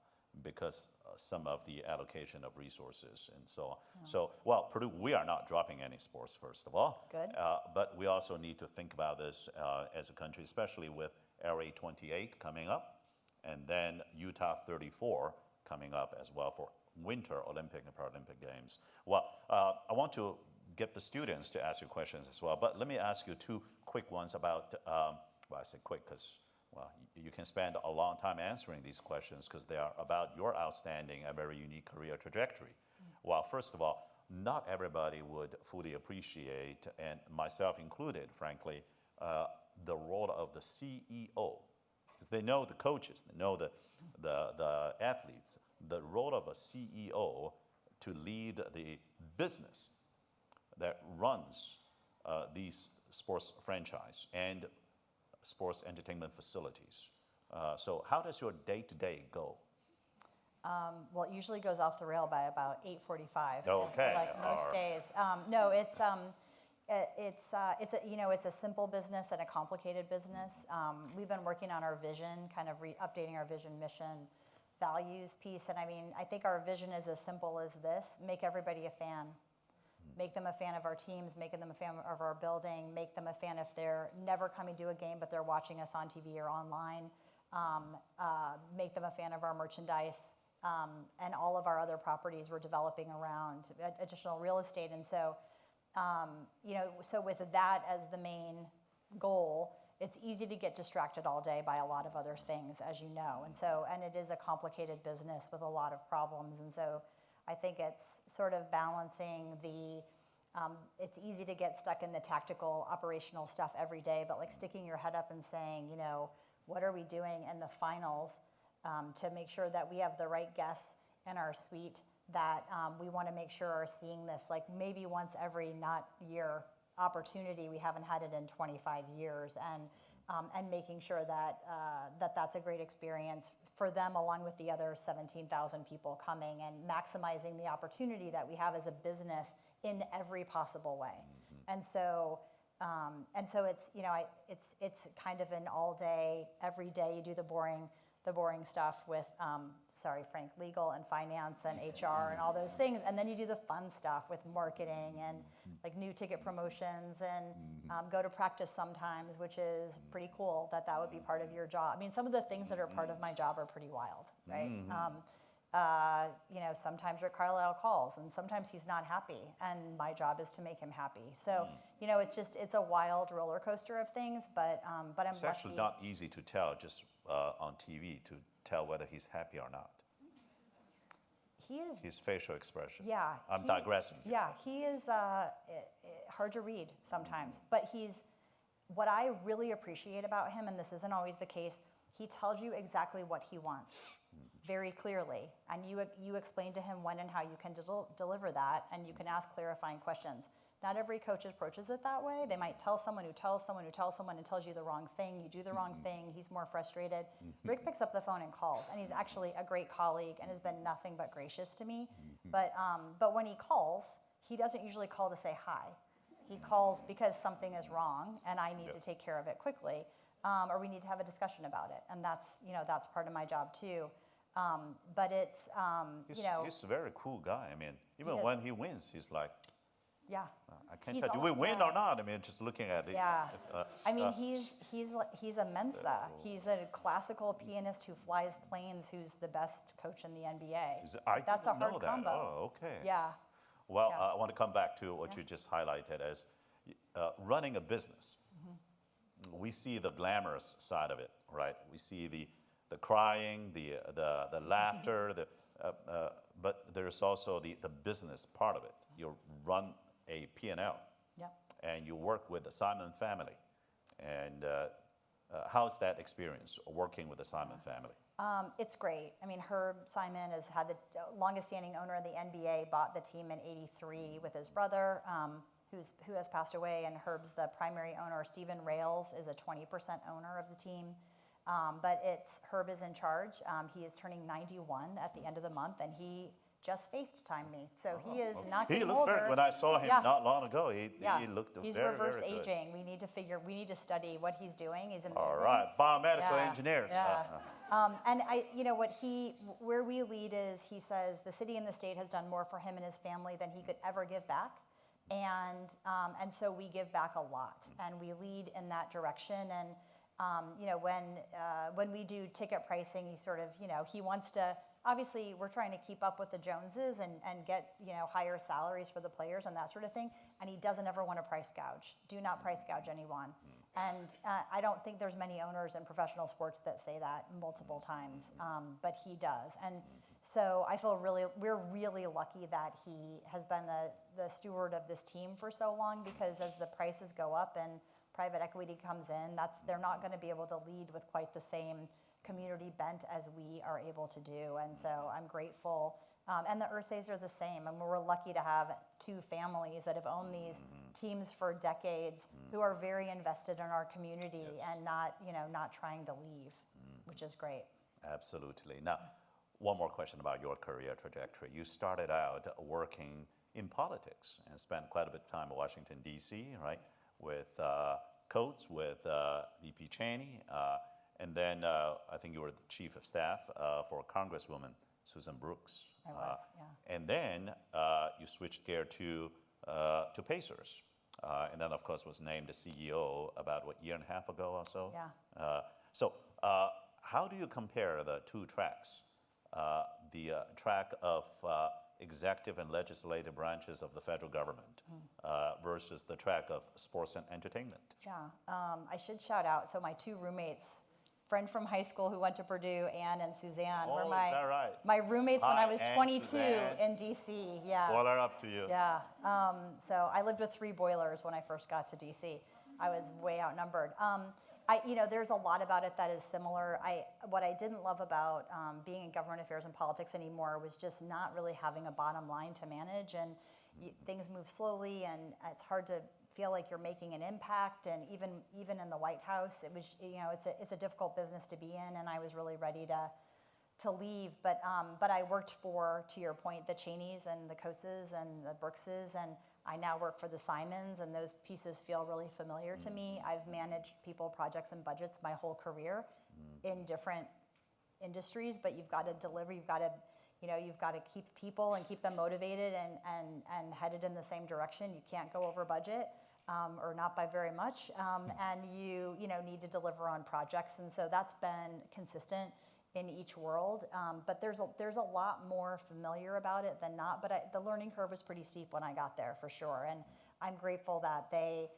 because some of the allocation of resources and so on. So, Purdue, we are not dropping any sports, first of all. Good. But we also need to think about this as a country, especially with LA 28 coming up, and then Utah 34 coming up as well for Winter Olympic and Paralympic Games. Well, I want to get the students to ask you questions as well, but let me ask you two quick ones about, I say quick because, you can spend a long time answering these questions because they are about your outstanding and very unique career trajectory. Well, first of all, not everybody would fully appreciate, and myself included, frankly, the role of the CEO. Because they know the coaches, they know the athletes. The role of a CEO to lead the business that runs these sports franchise and sports entertainment facilities. So how does your day-to-day go? Well, it usually goes off the rail by about 8:45. Okay. Like most days. No, it's a simple business and a complicated business. We've been working on our vision, kind of updating our vision, mission, values piece. And I mean, I think our vision is as simple as this: make everybody a fan. Make them a fan of our teams, make them a fan of our building, make them a fan if they're never coming to a game, but they're watching us on TV or online. make them a fan of our merchandise. And all of our other properties we're developing around additional real estate. And so, so with that as the main goal, it's easy to get distracted all day by a lot of other things, as you know. And it is a complicated business with a lot of problems. And so I think it's sort of balancing it's easy to get stuck in the tactical, operational stuff every day, but like sticking your head up and saying, what are we doing in the finals to make sure that we have the right guests in our suite, that we want to make sure are seeing this like maybe once every not year opportunity. We haven't had it in 25 years, and making sure that that's a great experience for them along with the other 17,000 people coming, and maximizing the opportunity that we have as a business in every possible way. And so it's kind of an all day, every day you do the boring stuff with, Frank, legal and finance and HR and all those things. And then you do the fun stuff with marketing and like new ticket promotions and go to practice sometimes, which is pretty cool that would be part of your job. I mean, some of the things that are part of my job are pretty wild, right? Sometimes Rick Carlisle calls and sometimes he's not happy and my job is to make him happy. So, it's a wild roller coaster of things, but I'm lucky. It's actually not easy to tell just on TV to tell whether he's happy or not. He is. His facial expression. Yeah. I'm digressing. Yeah, he is hard to read sometimes, but what I really appreciate about him, and this isn't always the case, he tells you exactly what he wants very clearly, and you explain to him when and how you can deliver that, and you can ask clarifying questions. Not every coach approaches it that way. They might tell someone who tells someone who tells someone and tells you the wrong thing. You do the wrong thing. He's more frustrated. Rick picks up the phone and calls, and he's actually a great colleague and has been nothing but gracious to me. But when he calls, he doesn't usually call to say hi. He calls because something is wrong, and I need to take care of it quickly, or we need to have a discussion about it. And that's part of my job too. But it's he's a very cool guy. I mean, even when he wins, he's like, yeah. I can't tell. Do we win or not? I mean, just looking at it. Yeah. He's a Mensa. He's a classical pianist who flies planes. Who's the best coach in the NBA? That's a hard combo. Oh, okay. Yeah. Well, I want to come back to what you just highlighted as running a business. We see the glamorous side of it, right? We see the crying, the laughter, but there's also the business part of it. You run a P&L, and you work with the Simon family. And how's that experience, working with the Simon family? It's great. I mean, Herb Simon has had the longest standing owner of the NBA, bought the team in '83 with his brother, who has passed away, and Herb's the primary owner. Stephen Rails is a 20% owner of the team. But Herb is in charge. He is turning 91 at the end of the month, and he just FaceTimed me. So he is not getting older. Very, when I saw him not long ago, he looked he's very, reverse very good. aging. We need to study what he's doing. He's amazing. All right, biomedical engineers. Yeah. And where we lead is, he says the city and the state has done more for him and his family than he could ever give back. And so we give back a lot, and we lead in that direction. And when we do ticket pricing, he sort of, he wants to, obviously we're trying to keep up with the Joneses and get, higher salaries for the players and that sort of thing. And he doesn't ever want to price gouge. Do not price gouge anyone. And I don't think there's many owners in professional sports that say that multiple times, but he does. And so I feel we're really lucky that he has been the steward of this team for so long, because as the prices go up and private equity comes in, they're not going to be able to lead with quite the same community bent as we are able to do. And so I'm grateful. And the Ursays are the same. And we're lucky to have two families that have owned these teams for decades, who are very invested in our community and not trying to leave, which is great. Absolutely. Now, one more question about your career trajectory. You started out working in politics and spent quite a bit of time in Washington, D.C., right? With Coates, with VP Cheney, and then I think you were the chief of staff for Congresswoman Susan Brooks. I was, yeah. And then you switched gear to Pacers, and then of course was named the CEO about a year and a half ago or so. Yeah. So how do you compare the two tracks? The track of executive and legislative branches of the federal government versus the track of sports and entertainment. Yeah, I should shout out. So my two roommates, friend from high school who went to Purdue, Ann and Suzanne, were Is that right? my roommates when Hi, I was Ann, 22 Suzanne. in DC. Yeah. Boiler up to you. Yeah. So I lived with 3 boilers when I first got to DC. I was way outnumbered. There's a lot about it that is similar. What I didn't love about being in government affairs and politics anymore was just not really having a bottom line to manage, and things move slowly, and it's hard to feel like you're making an impact. And even in the White House, it was it's a difficult business to be in, and I was really ready to leave. But I worked for, to your point, the Cheneys and the Koses and the Brookses, and I now work for the Simons, and those pieces feel really familiar to me. I've managed people, projects, and budgets my whole career in different industries, but you've got to deliver. You've got to keep people and keep them motivated and headed in the same direction. You can't go over budget, or not by very much, and you need to deliver on projects, and so that's been consistent in each world, but there's a lot more familiar about it than not. But the learning curve was pretty steep when I got there, for sure. And I'm grateful that they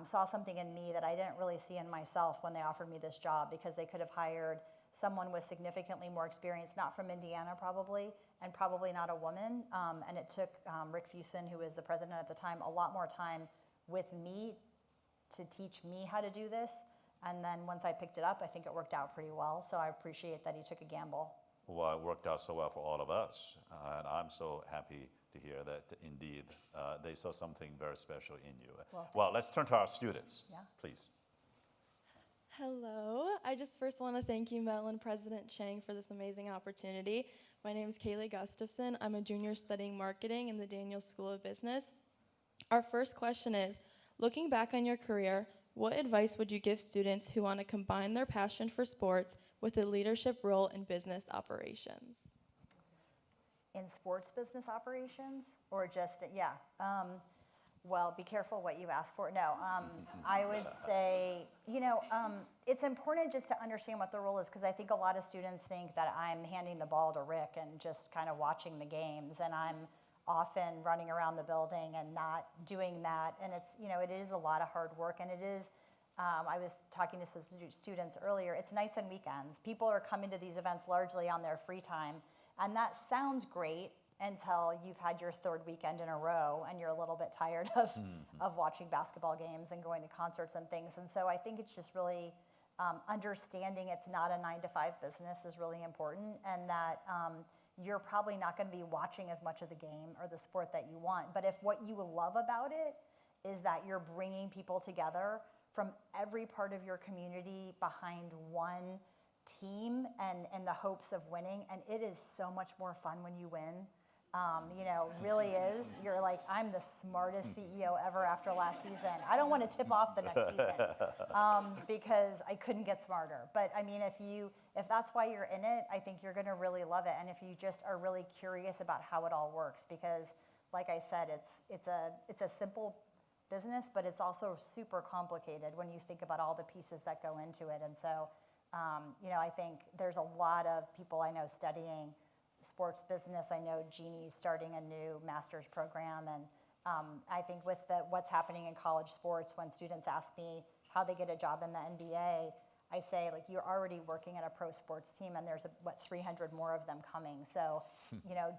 saw something in me that I didn't really see in myself when they offered me this job, because they could have hired someone with significantly more experience, not from Indiana probably, and probably not a woman. And it took Rick Fuson, who was the president at the time, a lot more time with me to teach me how to do this. And then once I picked it up, I think it worked out pretty well. So I appreciate that he took a gamble. Well, it worked out so well for all of us. And I'm so happy to hear that indeed they saw something very special in you. Well, let's turn to our students, please. Hello. I just first want to thank you, Mel and President Chiang, for this amazing opportunity. My name is Kaylee Gustafson. I'm a junior studying marketing in the Daniels School of Business. Our first question is, looking back on your career, what advice would you give students who want to combine their passion for sports with a leadership role in business operations? In sports business operations, or just, well, be careful what you ask for. No, I would say, it's important just to understand what the role is, because I think a lot of students think that I'm handing the ball to Rick and just kind of watching the games, and I'm often running around the building and not doing that. And it's, it is a lot of hard work, and it is, I was talking to some students earlier, it's nights and weekends. People are coming to these events largely on their free time, and that sounds great until you've had your 3rd weekend in a row and you're a little bit tired of watching basketball games and going to concerts and things. And so I think it's just really understanding it's not a 9-to-5 business is really important, and that you're probably not going to be watching as much of the game or the sport that you want. But if what you love about it is that you're bringing people together from every part of your community behind one team and in the hopes of winning, and it is so much more fun when you win. Really is. You're like, I'm the smartest CEO ever after last season. I don't want to tip off the next season because I couldn't get smarter. But I mean, if that's why you're in it, I think you're going to really love it. And if you just are really curious about how it all works, because like I said, it's a simple business, but it's also super complicated when you think about all the pieces that go into it. And so, I think there's a lot of people I know studying sports business. I know Jeannie's starting a new master's program, and I think with what's happening in college sports, when students ask me how they get a job in the NBA, I say, like, you're already working at a pro sports team, and there's 300 more of them coming. So,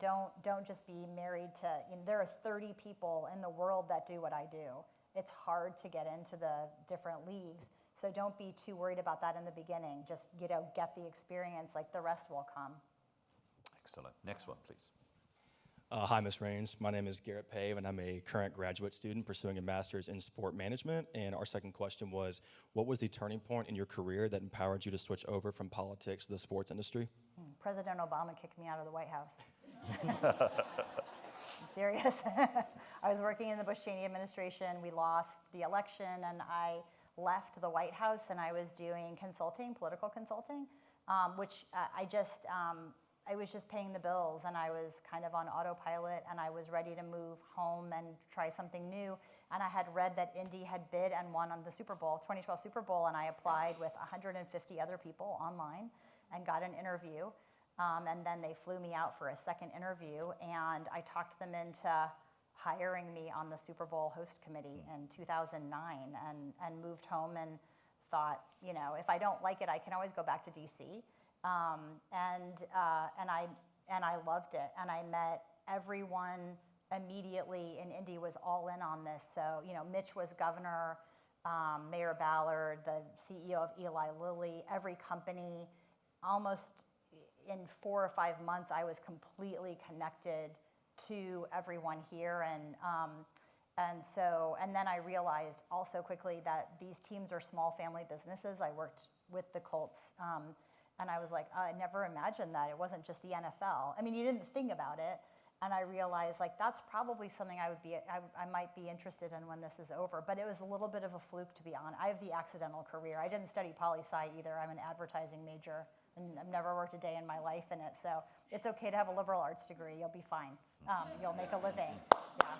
don't just be married to. There are 30 people in the world that do what I do. It's hard to get into the different leagues, so don't be too worried about that in the beginning. Just get the experience. Like, the rest will come. Excellent. Next one, please. Hi, Ms. Raines. My name is Garrett Pave, and I'm a current graduate student pursuing a master's in sport management. And our second question was, what was the turning point in your career that empowered you to switch over from politics to the sports industry? President Obama kicked me out of the White House. I'm serious. I was working in the Bush-Cheney administration. We lost the election, and I left the White House, and I was doing consulting, political consulting, which I was just paying the bills, and I was kind of on autopilot, and I was ready to move home and try something new. And I had read that Indy had bid and won on the Super Bowl, 2012 Super Bowl, and I applied with 150 other people online. and got an interview. And then they flew me out for a second interview, and I talked them into hiring me on the Super Bowl host committee in 2009, and moved home and thought, you know, if I don't like it, I can always go back to DC. And I loved it, and I met everyone immediately, and Indy was all in on this. So, you know, Mitch was governor, Mayor Ballard, the CEO of Eli Lilly, every company. Almost in 4 or 5 months, I was completely connected to everyone here, and then I realized also quickly that these teams are small family businesses. I worked with the Colts, and I was like, I never imagined that it wasn't just the NFL. I mean, you didn't think about it. And I realized, like, that's probably something I might be interested in when this is over. But it was a little bit of a fluke, to be honest. I have the accidental career. I didn't study poli-sci either. I'm an advertising major, and I've never worked a day in my life in it. So it's okay to have a liberal arts degree. You'll be fine. You'll make a living. Yeah.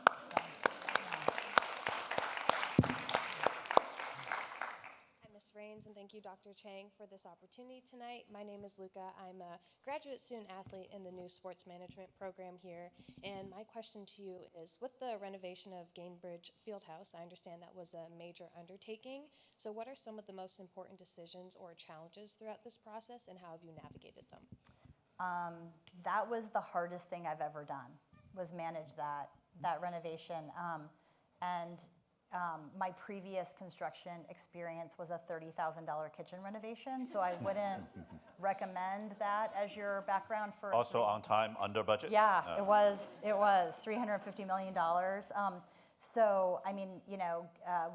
Raines, and thank you, Dr. Chiang, for this opportunity tonight. My name is Luca. I'm a graduate student athlete in the new sports management program here, and my question to you is, with the renovation of Gainbridge Fieldhouse, I understand that was a major undertaking, so what are some of the most important decisions or challenges throughout this process, and how have you navigated them? That was the hardest thing I've ever done, was manage that renovation. My previous construction experience was a $30,000 kitchen renovation, so I wouldn't recommend that as your background for. Also on time, under budget? Yeah, it was $350 million. So, I mean, you know,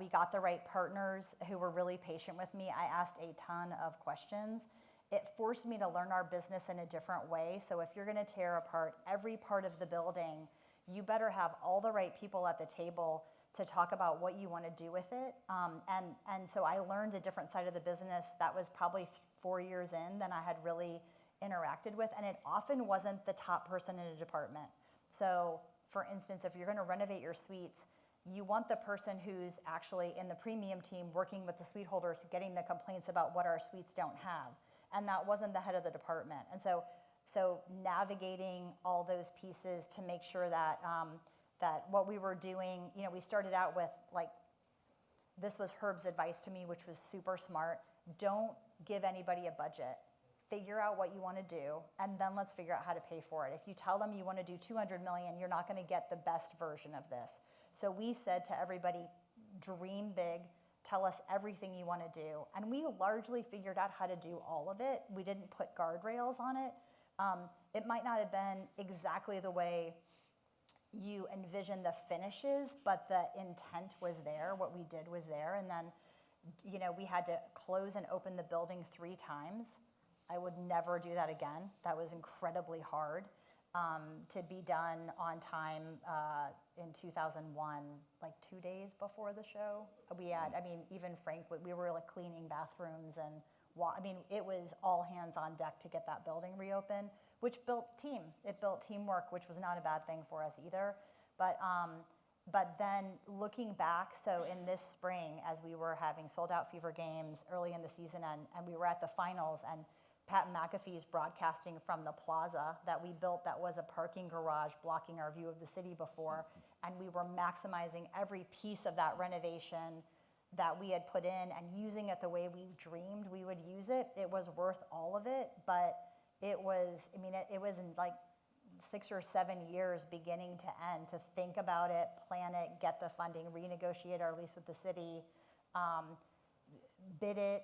we got the right partners who were really patient with me. I asked a ton of questions. It forced me to learn our business in a different way. So if you're gonna tear apart every part of the building, you better have all the right people at the table to talk about what you want to do with it. And so I learned a different side of the business that was probably 4 years in than I had really interacted with. And it often wasn't the top person in a department. So for instance, if you're going to renovate your suites, you want the person who's actually in the premium team working with the suite holders, getting the complaints about what our suites don't have. And that wasn't the head of the department. And so navigating all those pieces to make sure that that what we were doing, you know, we started out with, like, this was Herb's advice to me, which was super smart. Don't give anybody a budget. Figure out what you want to do, and then let's figure out how to pay for it. If you tell them you want to do $200 million, you're not going to get the best version of this. So we said to everybody, dream big, tell us everything you want to do. And we largely figured out how to do all of it. We didn't put guardrails on it. It might not have been exactly the way you envision the finishes, but the intent was there, what we did was there. And then, you know, we had to close and open the building 3 times. I would never do that again. That was incredibly hard to be done on time in 2001, like 2 days before the show. We had, I mean, even Frank, we were like cleaning bathrooms and, I mean, it was all hands on deck to get that building reopened, which built team. It built teamwork, which was not a bad thing for us either. But then looking back, so in this spring, as we were having sold out fever games early in the season, and we were at the finals, and Pat McAfee's broadcasting from the plaza that we built that was a parking garage blocking our view of the city before, and we were maximizing every piece of that renovation that we had put in and using it the way we dreamed we would use it. It was worth all of it, but it was, I mean, it was in like 6 or 7 years beginning to end to think about it, plan it, get the funding, renegotiate our lease with the city, bid it.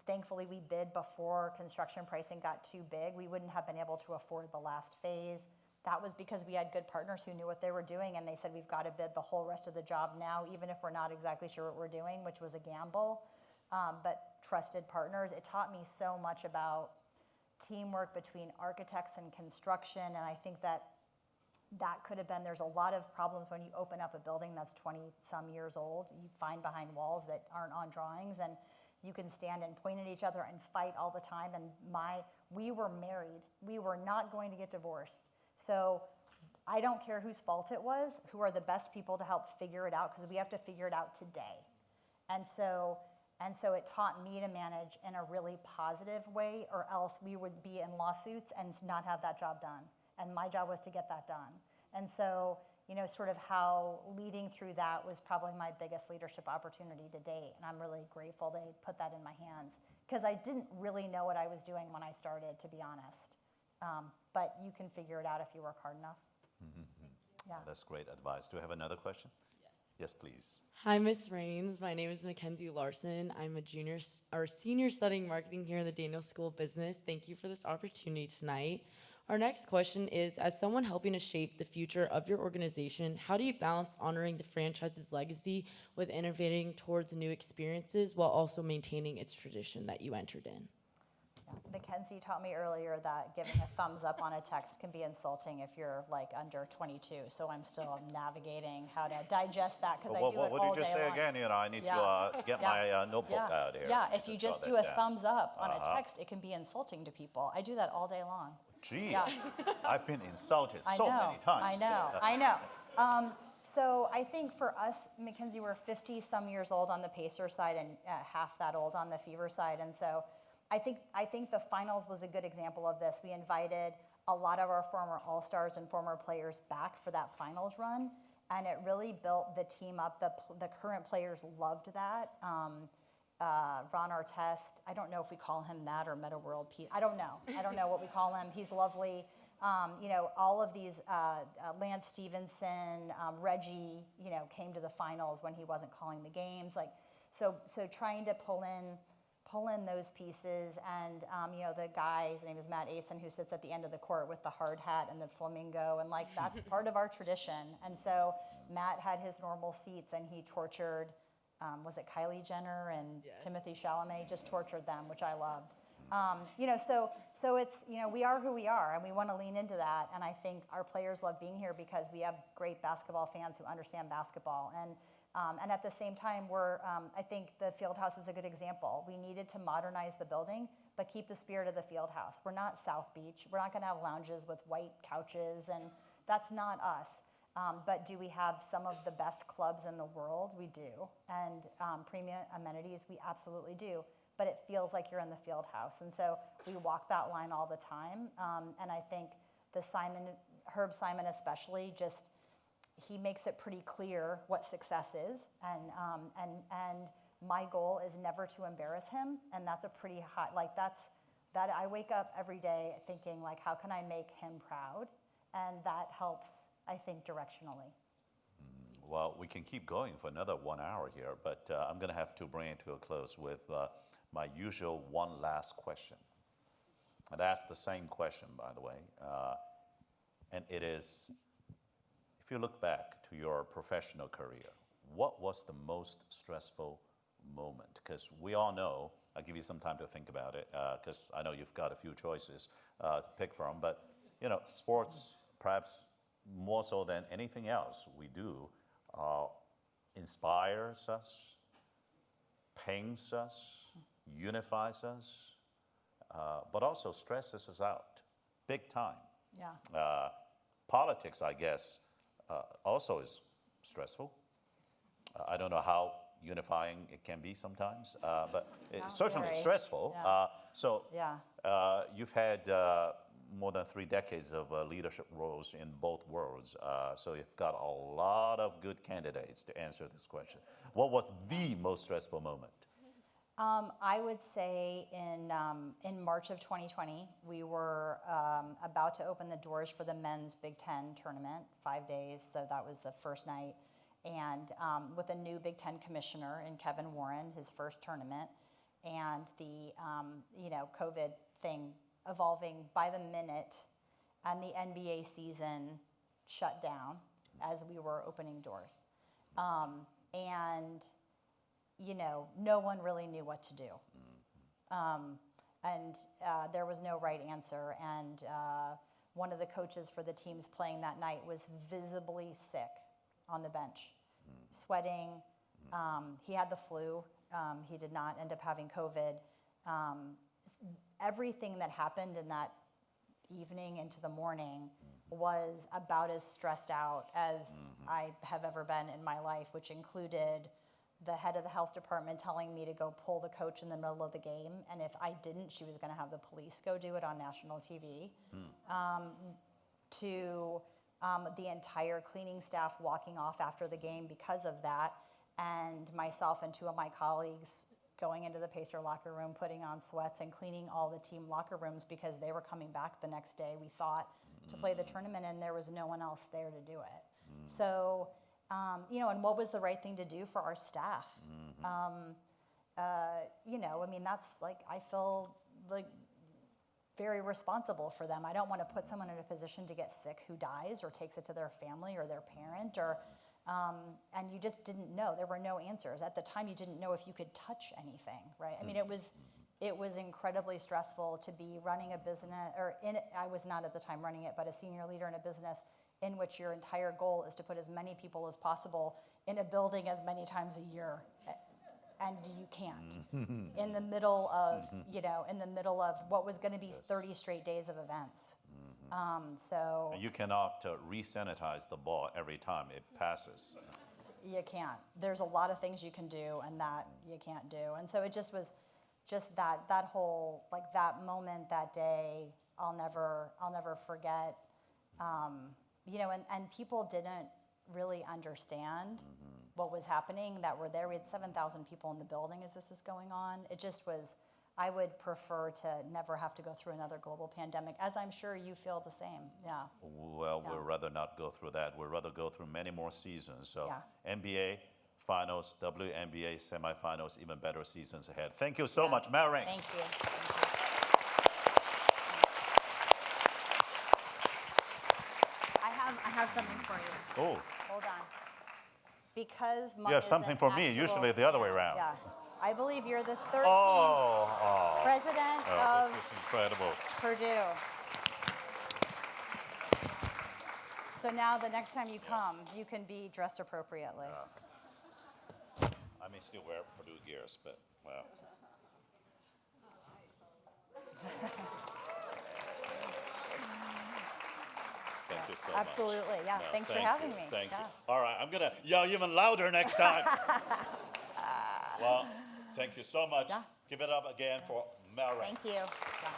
Thankfully, we bid before construction pricing got too big. We wouldn't have been able to afford the last phase. That was because we had good partners who knew what they were doing, and they said, we've got to bid the whole rest of the job now, even if we're not exactly sure what we're doing, which was a gamble. But trusted partners. It taught me so much about teamwork between architects and construction, and I think that could have been, there's a lot of problems when you open up a building that's 20-some years old. You find behind walls that aren't on drawings, and you can stand and point at each other and fight all the time. And we were married. We were not going to get divorced. So I don't care whose fault it was, who are the best people to help figure it out, because we have to figure it out today. And so And so it taught me to manage in a really positive way, or else we would be in lawsuits and not have that job done. And my job was to get that done. And so, sort of how leading through that was probably my biggest leadership opportunity to date. And I'm really grateful they put that in my hands, because I didn't really know what I was doing when I started, to be honest. But you can figure it out if you work hard enough. Yeah. That's great advice. Do you have another question? Yes, please. Hi, Ms. Raines. My name is Mackenzie Larson. I'm a senior studying marketing here in the Daniel School of Business. Thank you for this opportunity tonight. Our next question is, as someone helping to shape the future of your organization, how do you balance honoring the franchise's legacy with innovating towards new experiences while also maintaining its tradition that you entered in? Mackenzie taught me earlier that giving a thumbs up on a text can be insulting if you're like under 22. So I'm still navigating how to digest that, because I do it all day long. What did you say again? I need to get my notebook out here. Yeah, if you just do a thumbs up on Uh-huh. a text, it can be insulting to people. I do that all day long. Gee, Yeah. I've been insulted I so know, many times. I know. So I think for us, Mackenzie, we're 50-some years old on the Pacer side and half that old on the Fever side. And so I think the finals was a good example of this. We invited a lot of our former All-Stars and former players back for that finals run, and it really built the team up. The current players loved that. Ron Artest, I don't know if we call him that or Meta World Pete. I don't know what we call him. He's lovely. All of these, Lance Stevenson, Reggie, came to the finals when he wasn't calling the games. So trying to pull in those pieces, and the guy, his name is Matt Asen, who sits at the end of the court with the hard hat and the flamingo, and that's part of our tradition. And so Matt had his normal seats, and he tortured, was it Kylie Jenner and Yes. Timothy Chalamet, just tortured them, which I loved. So it's, we are who we are, and we want to lean into that. And I think our players love being here because we have great basketball fans who understand basketball. And at the same time, I think the Fieldhouse is a good example. We needed to modernize the building, but keep the spirit of the Fieldhouse. We're not South Beach. We're not going to have lounges with white couches, and that's not us. But do we have some of the best clubs in the world? We do. And premium amenities, we absolutely do. But it feels like you're in the Fieldhouse. And so we walk that line all the time. And I think Herb Simon especially, he makes it pretty clear what success is, and my goal is never to embarrass him, and that's a pretty high, that I wake up every day thinking, how can I make him proud? And that helps, I think, directionally. Well, we can keep going for another 1 hour here, but I'm going to have to bring it to a close with my usual one last question. I'd ask the same question, by the way, and it is, if you look back to your professional career, what was the most stressful moment? Because we all know, I'll give you some time to think about it, because I know you've got a few choices to pick from, but sports, perhaps more so than anything else we do, inspires us, pains us, unifies us, but also stresses us out, big time. Yeah. Politics, I guess, also is stressful. I don't know how unifying it can be sometimes, but it's certainly very. stressful. Yeah. You've had more than 3 decades of leadership roles in both worlds, so you've got a lot of good candidates to answer this question. What was the most stressful moment? I would say in March of 2020, we were about to open the doors for the men's Big Ten tournament, 5 days, so that was the first night, and with a new Big Ten commissioner in Kevin Warren, his first tournament, and the COVID thing evolving by the minute, and the NBA season shut down as we were opening doors. And no one really knew what to do. And there was no right answer. And one of the coaches for the teams playing that night was visibly sick on the bench, sweating. He had the flu. He did not end up having COVID. Everything that happened in that evening into the morning was about as stressed out as I have ever been in my life, which included the head of the health department telling me to go pull the coach in the middle of the game, and if I didn't, she was going to have the police go do it on national TV, to the entire cleaning staff walking off after the game because of that, and myself and two of my colleagues going into the Pacer locker room, putting on sweats and cleaning all the team locker rooms because they were coming back the next day, we thought, to play the tournament, and there was no one else there to do it. So, you know, and what was the right thing to do for our staff? You know, I mean, that's like, I feel like very responsible for them. I don't want to put someone in a position to get sick who dies or takes it to their family or their parent, or, and you just didn't know. There were no answers. At the time, you didn't know if you could touch anything, right? I mean, it was incredibly stressful to be running a business, I was not at the time running it, but a senior leader in a business in which your entire goal is to put as many people as possible in a building as many times a year. And you can't. In the middle of, you know, in the middle of what was going to be 30 straight days of events. So You cannot re-sanitize the ball every time it passes. you can't. There's a lot of things you can do and that you can't do. And so it just was just that whole, like that moment that day, I'll never forget. You know, and people didn't really understand what was happening that were there. We had 7,000 people in the building as this is going on. It just was, I would prefer to never have to go through another global pandemic, as I'm sure you feel the same, yeah. Well, Yeah. we'd rather not go through that. We'd rather go through many more seasons of Yeah. NBA finals, WNBA semifinals, even better seasons ahead. Thank you so much, Mel Raines. Thank you. I have something for you. Oh, Hold on. Because Mung you have is something an for me. actual Usually the other way fan. around. Yeah. I believe you're the 13th oh, president oh, of this is incredible. Purdue. So now the next time you come, you can be dressed appropriately. I may still wear Purdue gears, but well. Thank you so much. Absolutely, yeah. No, Thanks for thank having you, me. Thank Yeah. you. All right, I'm gonna yell even louder next time. Well, thank you so much. Yeah. Give it up again for Mel Raines. Thank you. Yeah.